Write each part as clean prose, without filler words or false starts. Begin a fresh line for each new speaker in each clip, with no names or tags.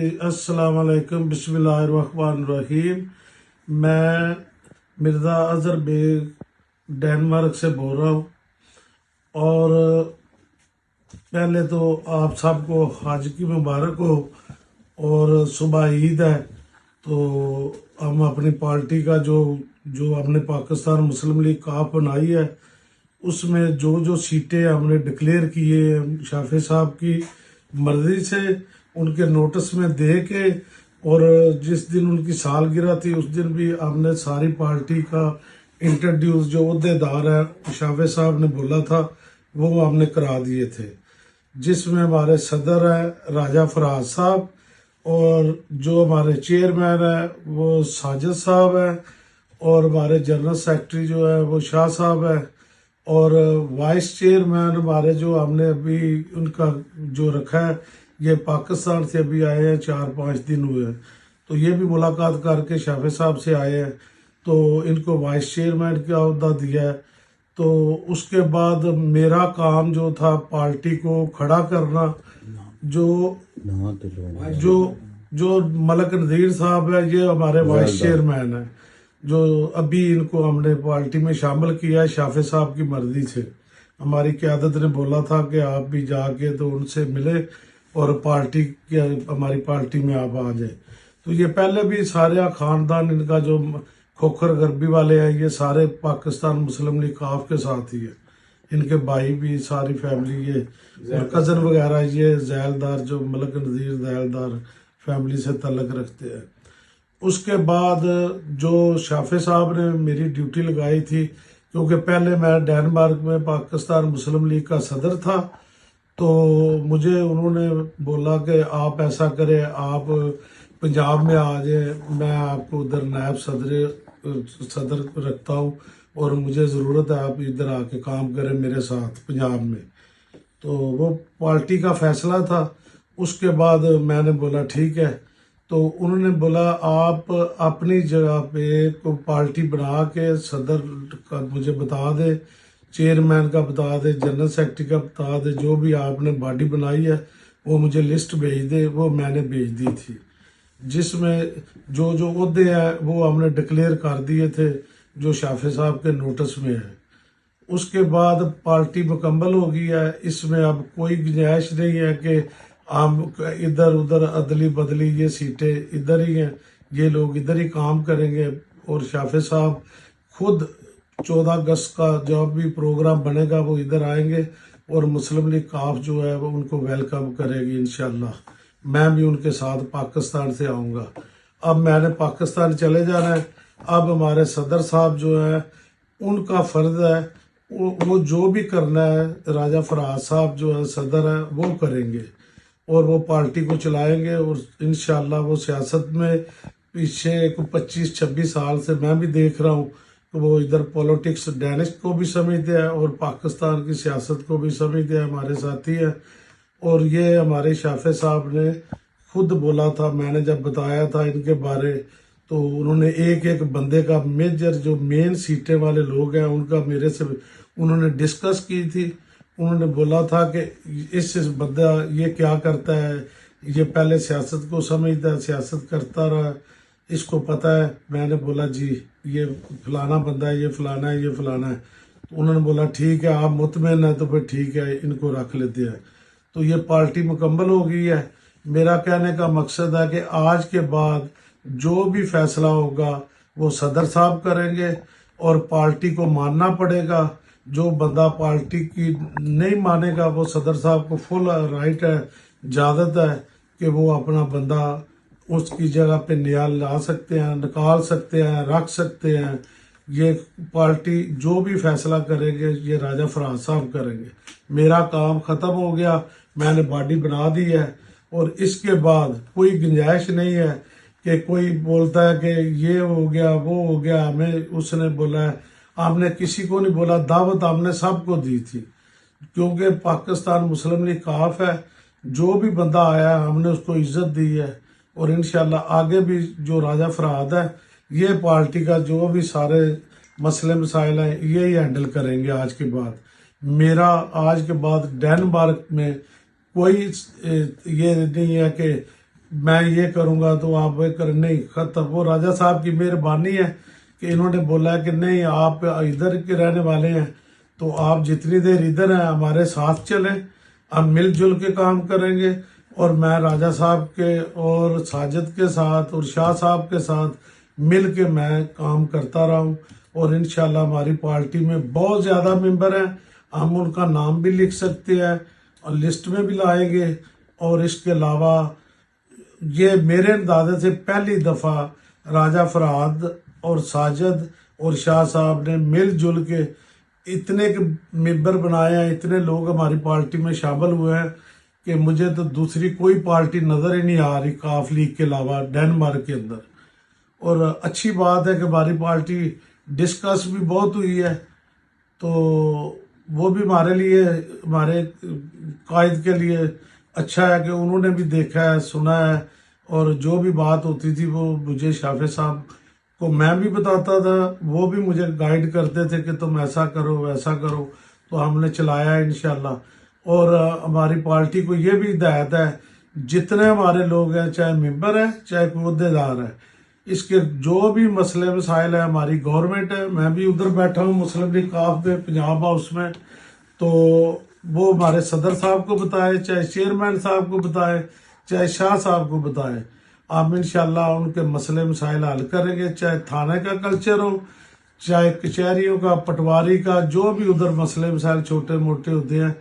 अस्सलाम वालेकुम, बिस्मिल्लाहिर्रहमानिर्रहीम। मैं मिर्ज़ा अज़हर बेग डेनमार्क से बोल रहा हूँ। और पहले तो आप सबको हज की मुबारक हो। और सुबह ईद है, तो हम अपनी पार्टी का जो जो हमने पाकिस्तान मुस्लिम लीग काफ बनाई है, उसमें जो जो सीटें हमने डिक्लेयर की है शाफी साहब की मर्जी से उनके नोटिस में दे के, और जिस दिन उनकी सालगिरह थी उस दिन भी हमने सारी पार्टी का इंट्रोड्यूस जो अहदेदार है शाफी साहब ने बोला था वो हमने करा दिए थे, जिसमें हमारे सदर है राजा फराज साहब, और जो हमारे चेयरमैन है वो साजिद साहब है, और हमारे जनरल सेक्रेटरी जो है वो शाह साहब है, और वाइस चेयरमैन हमारे जो हमने अभी उनका जो रखा है ये पाकिस्तान से अभी आए हैं, 4-5 दिन हुए हैं, तो ये भी मुलाकात करके शाफी साहब से आए हैं, तो इनको वाइस चेयरमैन का ओहदा दिया है। तो उसके बाद मेरा काम जो था पार्टी को खड़ा करना, जो जो जो मलक नज़ीर साहब है ये हमारे वाइस चेयरमैन है, जो अभी इनको हमने पार्टी में शामिल किया है शाफी साहब की मर्जी से। हमारी क़यादत ने बोला था कि आप भी जाके तो उनसे मिले और पार्टी के हमारी पार्टी में आप आ जाए। तो ये पहले भी सारे ख़ानदान इनका जो खोखर गरबी वाले हैं ये सारे पाकिस्तान मुस्लिम लीग काफ के साथ ही है, इनके भाई भी सारी फैमिली ये और कज़न वगैरह ये ज़ैलदार जो मलक नज़ीर ज़ैलदार फैमिली से तल्लक रखते हैं। उसके बाद जो शाफी साहब ने मेरी ड्यूटी लगाई थी, क्योंकि पहले मैं डेनमार्क में पाकिस्तान मुस्लिम लीग का सदर था, तो मुझे उन्होंने बोला कि आप ऐसा करें, आप पंजाब में आ जाए, मैं आपको उधर नायब सदर रखता हूँ और मुझे ज़रूरत है आप इधर आके काम करें मेरे साथ पंजाब में। तो वो पार्टी का फैसला था। उसके बाद मैंने बोला ठीक है, तो उन्होंने बोला आप अपनी जगह पे को पार्टी बना के सदर का मुझे बता दे, चेयरमैन का बता दे, जनरल सेक्रेटरी का बता दे, जो भी आपने बॉडी बनाई है वो मुझे लिस्ट भेज दे। वो मैंने भेज दी थी, जिसमें जो जो ओहदे हैं वो हमने डिक्लेयर कर दिए थे जो शाफी साहब के नोटिस में है। उसके बाद पार्टी मुकम्मल हो गई है, इसमें अब कोई गुंजाइश नहीं है कि हम इधर उधर अदली बदली, ये सीटें इधर ही हैं, ये लोग इधर ही काम करेंगे। और शाफी साहब खुद 14 अगस्त का जो भी प्रोग्राम बनेगा वो इधर आएंगे और मुस्लिम लीग काफ जो है वो उनको वेलकम करेगी इंशाल्लाह। मैं भी उनके साथ पाकिस्तान से आऊँगा। अब मैंने पाकिस्तान चले जाना है। अब हमारे सदर साहब जो है उनका फ़र्ज है वो जो भी करना है, राजा फराज साहब जो है सदर है वो करेंगे और वो पार्टी को चलाएंगे। और इंशाल्लाह वो सियासत में पीछे 25-26 साल से मैं भी देख रहा हूँ कि वो इधर पॉलिटिक्स डैनिश को भी समझते हैं और पाकिस्तान की सियासत को भी समझते हैं, हमारे साथी हैं। और ये हमारे शाफी साहब ने खुद बोला था, मैंने जब बताया था इनके बारे, तो उन्होंने एक एक बंदे का मेजर जो मेन सीटें वाले लोग हैं उनका मेरे से उन्होंने डिस्कस की थी। उन्होंने बोला था कि इस बंदा ये क्या करता है, ये पहले सियासत को समझता है, सियासत करता रहा, इसको पता है। मैंने बोला जी ये फलाना बंदा है, ये फलाना है, ये फलाना है। तो उन्होंने बोला ठीक है, आप मुतमईन है तो फिर ठीक है, इनको रख लेते हैं। तो ये पार्टी मुकम्मल हो गई है। मेरा कहने का मकसद है कि आज के बाद जो भी फैसला होगा वो सदर साहब करेंगे और पार्टी को मानना पड़ेगा। जो बंदा पार्टी की नहीं मानेगा वो सदर साहब को फुल राइट है, इजाज़त है कि वो अपना बंदा उसकी जगह पे नया ला सकते हैं, निकाल सकते हैं, रख सकते हैं। ये पार्टी जो भी फैसला करेंगे ये राजा फराज साहब करेंगे। मेरा काम ख़त्म हो गया, मैंने बॉडी बना दी है और इसके बाद कोई गुंजाइश नहीं है कि कोई बोलता है कि ये हो गया वो हो गया। हमें उसने बोला है, हमने किसी को नहीं बोला, दावत हमने सबको दी थी, क्योंकि पाकिस्तान मुस्लिम लीग काफ है। जो भी बंदा आया हमने उसको इज्जत दी है और इंशाल्लाह आगे भी जो राजा फराद है ये पार्टी का जो भी सारे मसले मसाइल हैं ये ही हैंडल करेंगे। आज के बाद मेरा आज के बाद डेनमार्क में कोई ये नहीं है कि میں یہ کروں گا تو آپ وہ کریں، نہیں ختم. وہ راجہ صاحب کی مہربانی ہے کہ انہوں نے بولا ہے کہ نہیں آپ ادھر کے رہنے والے ہیں تو آپ جتنی دیر ادھر ہیں ہمارے ساتھ چلیں، ہم مل جل کے کام کریں گے. اور میں راجہ صاحب کے اور ساجد کے ساتھ اور شاہ صاحب کے ساتھ مل کے میں کام کرتا رہا ہوں. اور انشاءاللہ ہماری پارٹی میں بہت زیادہ ممبر ہیں، ہم ان کا نام بھی لکھ سکتے ہیں اور لسٹ میں بھی لائیں گے. اور اس کے علاوہ یہ میرے اندازے سے پہلی دفعہ راجہ فرہاد اور ساجد اور شاہ صاحب نے مل جل کے اتنے ممبر بنائے ہیں، اتنے لوگ ہماری پارٹی میں شامل ہوئے ہیں کہ مجھے تو دوسری کوئی پارٹی نظر ہی نہیں آ رہی کاف لیگ کے علاوہ ڈینمارک کے اندر. اور اچھی بات ہے کہ ہماری پارٹی ڈسکس بھی بہت ہوئی ہے، تو وہ بھی ہمارے لیے، ہمارے قائد کے لیے اچھا ہے کہ انہوں نے بھی دیکھا ہے، سنا ہے. اور جو بھی بات ہوتی تھی وہ مجھے شافع صاحب کو میں بھی بتاتا تھا، وہ بھی مجھے گائیڈ کرتے تھے کہ تم ایسا کرو ویسا کرو. تو ہم نے چلایا ہے انشاءاللہ. اور ہماری پارٹی کو یہ بھی ہدایت ہے جتنے ہمارے لوگ ہیں، چاہے ممبر ہیں چاہے کوئی عہدیدار ہے، اس کے جو بھی مسئلے مسائل ہیں، ہماری گورنمنٹ ہے، میں بھی ادھر بیٹھا ہوں مسلم لیگ کاف پہ پنجاب ہاؤس میں، تو وہ ہمارے صدر صاحب کو بتائے، چاہے چیئرمین صاحب کو بتائے، چاہے شاہ صاحب کو بتائے، ہم انشاءاللہ ان کے مسئلے مسائل حل کریں گے. چاہے تھانے کا کلچر ہو، چاہے کچہریوں کا، پٹواری کا، جو بھی ادھر مسئلے مسائل چھوٹے موٹے ہوتے ہیں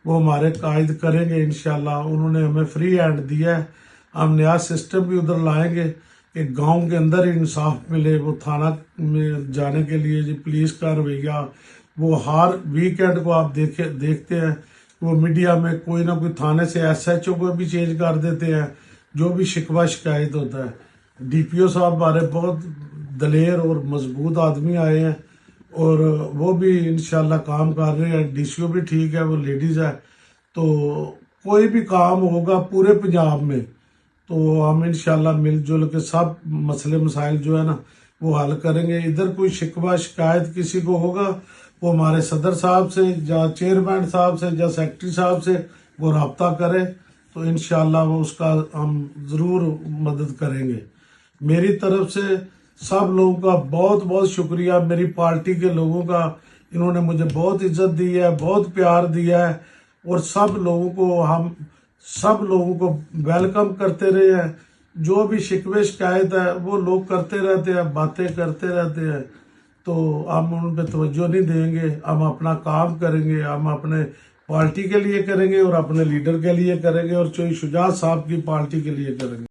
وہ ہمارے قائد کریں گے انشاءاللہ. انہوں نے ہمیں فری ہینڈ دیا ہے، ہم نیا سسٹم بھی ادھر لائیں گے کہ گاؤں کے اندر ہی انصاف ملے. وہ تھانہ میں جانے کے لیے جی پولیس کا رویہ، وہ ہر ویکینڈ کو آپ دیکھتے ہیں وہ میڈیا میں کوئی نہ کوئی تھانے سے ایس ایچ او کو بھی چینج کر دیتے ہیں جو بھی شکوہ شکایت ہوتا ہے. ڈی پی او صاحب ہمارے بہت دلیر اور مضبوط آدمی آئے ہیں اور وہ بھی انشاءاللہ کام کر رہے ہیں. ڈی سی او بھی ٹھیک ہے، وہ لیڈیز ہے. تو کوئی بھی کام ہوگا پورے پنجاب میں تو ہم انشاءاللہ مل جل کے سب مسئلے مسائل جو ہے نا وہ حل کریں گے. ادھر کوئی شکوہ شکایت کسی کو ہوگا وہ ہمارے صدر صاحب سے یا چیئرمین صاحب سے یا سیکرٹری صاحب سے وہ رابطہ کرے تو انشاءاللہ وہ اس کا ہم ضرور مدد کریں گے. میری طرف سے سب لوگوں کا بہت بہت شکریہ، میری پارٹی کے لوگوں کا. انہوں نے مجھے بہت عزت دی ہے، بہت پیار دیا ہے اور سب لوگوں کو ہم سب لوگوں کو ویلکم کرتے رہے ہیں. جو بھی شکوے شکایت ہے وہ لوگ کرتے رہتے ہیں، باتیں کرتے رہتے ہیں، تو ہم ان پہ توجہ نہیں دیں گے. ہم اپنا کام کریں گے، ہم اپنے پارٹی کے لیے کریں گے اور اپنے لیڈر کے لیے کریں گے اور چوئی شجاعت صاحب کی پارٹی کے لیے کریں گے.